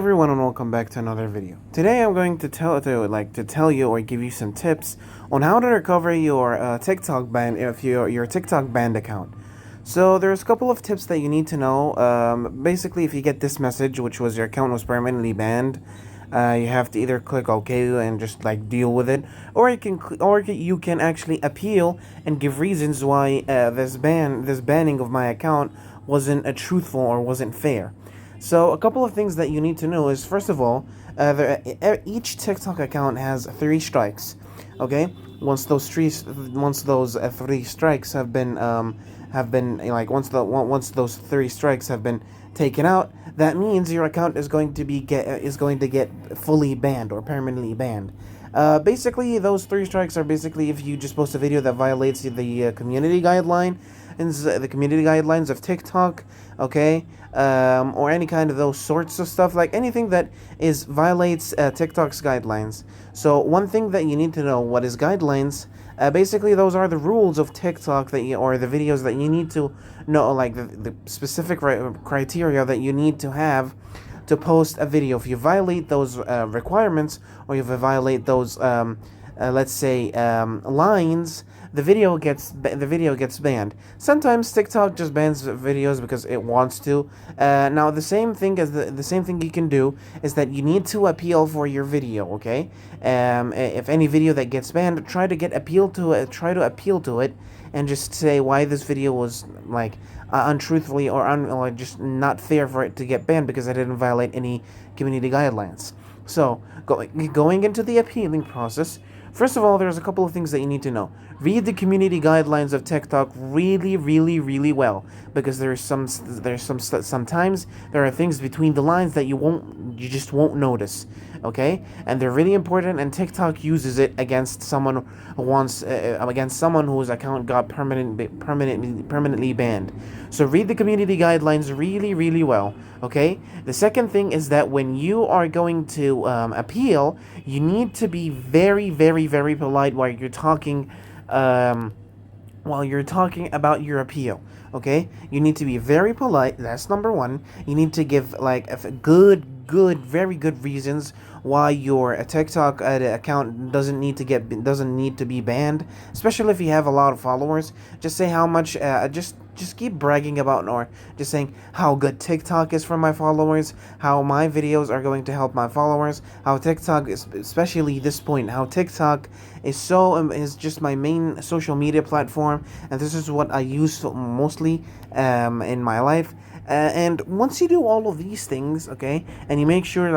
Everyone, and welcome back to another video. Today I'm going to tell you or give you some tips on how to recover your TikTok ban if your TikTok banned account. So there's a couple of tips that you need to know. Basically, if you get this message, which was your account was permanently banned, you have to either click OK and just deal with it, or you can actually appeal and give reasons why this banning of my account wasn't truthful or wasn't fair. So a couple of things that you need to know is, first of all, each TikTok account has 3 strikes. Okay, once those 3 strikes once those 3 strikes have been taken out, that means your account is going to get fully banned or permanently banned. Basically, those 3 strikes are basically if you just post a video that violates the community guideline and the community guidelines of TikTok, okay, or any kind of those sorts of stuff, like anything that violates TikTok's guidelines. So one thing that you need to know, what is guidelines? Basically, those are the rules of TikTok or the videos that you need to know, like the specific criteria that you need to have to post a video. If you violate those requirements, or if you violate those, let's say, lines, the video gets banned. Sometimes TikTok just bans videos because it wants to. Now the same thing you can do is that you need to appeal for your video. Okay, if any video that gets banned, try to appeal to it, and just say why this video was untruthfully or just not fair for it to get banned because I didn't violate any community guidelines. So going into the appealing process, first of all, there's a couple of things that you need to know. Read the community guidelines of TikTok really, really, really well, because sometimes there are things between the lines that you just won't notice. Okay, and they're really important, and TikTok uses it against someone whose account got permanently banned. So read the community guidelines really, really well. Okay. The second thing is that when you are going to appeal, you need to be very, very, very polite while you're talking. While you're talking about your appeal, okay? You need to be very polite. That's number one. You need to give very good reasons why your TikTok account doesn't need to be banned, especially if you have a lot of followers. Just say how much. Just keep bragging about, or just saying how good TikTok is for my followers, how my videos are going to help my followers, how TikTok is, especially this point, how TikTok is just my main social media platform, and this is what I use mostly in my life. And once you do all of these things, okay, and you make sure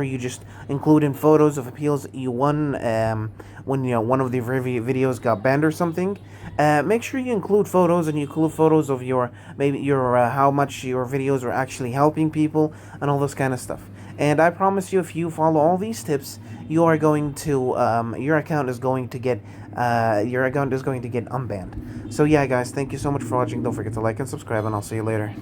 you just include in photos of appeals that you won when one of the videos got banned or something. Make sure you include photos, and you include photos of how much your videos are actually helping people and all this kind of stuff. And I promise you, if you follow all these tips, you are going to your account is going to get unbanned. So yeah, guys, thank you so much for watching. Don't forget to like and subscribe, and I'll see you later.